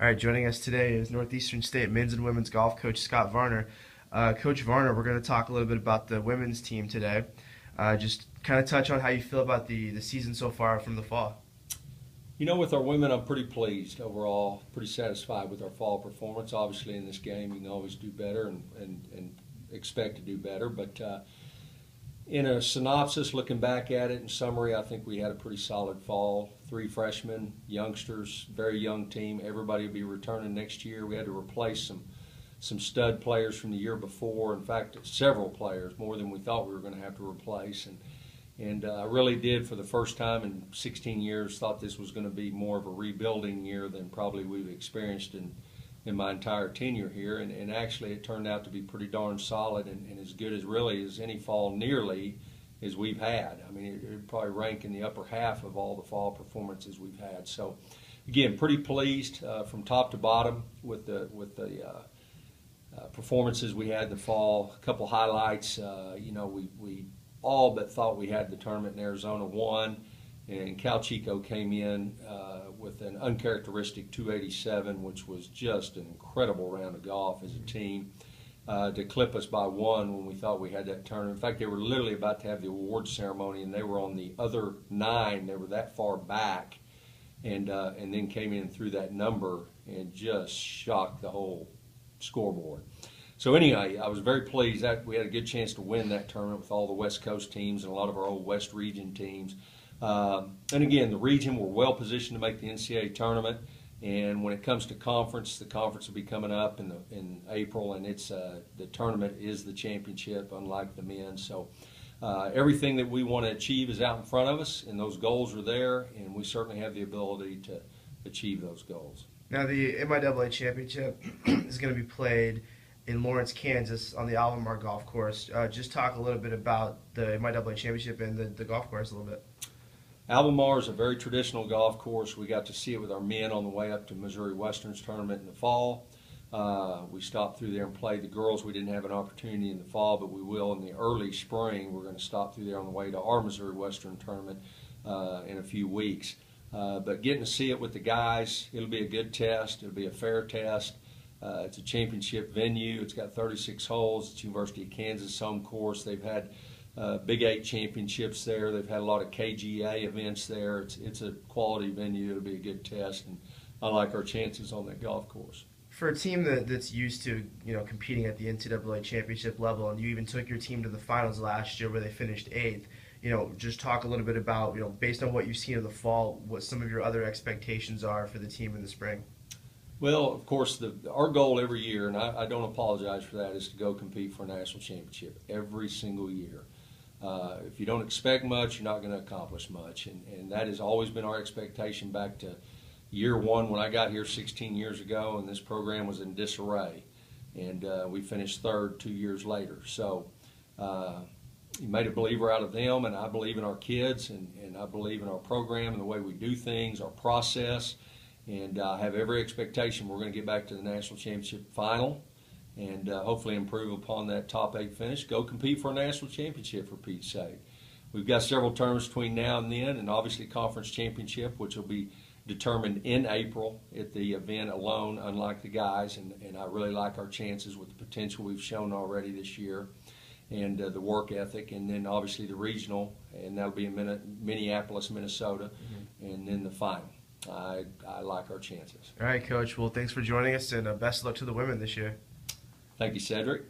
All right, joining us today is Northeastern State men's and women's golf coach Scott Varner. Coach Varner, we're going to talk a little bit about the women's team today. Just kind of touch on how you feel about the season so far from the fall. You know, with our women, I'm pretty pleased overall, pretty satisfied with our fall performance. Obviously, in this game, you can always do better and expect to do better. But in a synopsis, looking back at it in summary, I think we had a pretty solid fall. 3 freshmen, youngsters, very young team. Everybody will be returning next year. We had to replace some stud players from the year before. In fact, several players, more than we thought we were going to have to replace. And I really did, for the first time in 16 years, thought this was going to be more of a rebuilding year than probably we've experienced in my entire tenure here. And actually, it turned out to be pretty darn solid and as good as really as any fall nearly as we've had. I mean, it would probably rank in the upper half of all the fall performances we've had. So, again, pretty pleased from top to bottom with the performances we had in the fall. A couple highlights, we all but thought we had the tournament in Arizona won, and Cal Chico came in with an uncharacteristic 287, which was just an incredible round of golf as a team, to clip us by 1 when we thought we had that tournament. In fact, they were literally about to have the awards ceremony, and they were on the other 9. They were that far back, and then came in through that number and just shocked the whole scoreboard. So anyway, I was very pleased that we had a good chance to win that tournament with all the West Coast teams and a lot of our old West region teams. And again, the region, we're well positioned to make the NCAA tournament. And when it comes to conference, the conference will be coming up in April, and it's the tournament is the championship, unlike the men. So everything that we want to achieve is out in front of us, and those goals are there, and we certainly have the ability to achieve those goals. Now, the MIAA championship is going to be played in Lawrence, Kansas, on the Albemarle golf course. Just talk a little bit about the MIAA championship and the golf course a little bit. Albemarle is a very traditional golf course. We got to see it with our men on the way up to Missouri Western's tournament in the fall. We stopped through there and played the girls. We didn't have an opportunity in the fall, but we will in the early spring. We're going to stop through there on the way to our Missouri Western tournament in a few weeks. But getting to see it with the guys, it'll be a good test. It'll be a fair test. It's a championship venue. It's got 36 holes. It's University of Kansas home course. They've had Big 8 championships there. They've had a lot of KGA events there. It's a quality venue. It'll be a good test, and I like our chances on that golf course. For a team that's used to competing at the NCAA championship level, and you even took your team to the finals last year where they finished 8th, just talk a little bit about, based on what you've seen in the fall, what some of your other expectations are for the team in the spring. Well, of course, our goal every year, and I don't apologize for that, is to go compete for a national championship every single year. If you don't expect much, you're not going to accomplish much, and that has always been our expectation back to year 1 when I got here 16 years ago, and this program was in disarray, and we finished 3rd 2 years later. So you made a believer out of them, and I believe in our kids, and I believe in our program and the way we do things, our process. And I have every expectation we're going to get back to the national championship final and hopefully improve upon that top 8 finish. Go compete for a national championship, for Pete's sake. We've got several tournaments between now and then, and obviously conference championship, which will be determined in April at the event alone, unlike the guys. And I really like our chances with the potential we've shown already this year and the work ethic. And then obviously the regional, and that'll be in Minneapolis, Minnesota, and then the final. I like our chances. All right, Coach. Well, thanks for joining us, and best of luck to the women this year. Thank you, Cedric.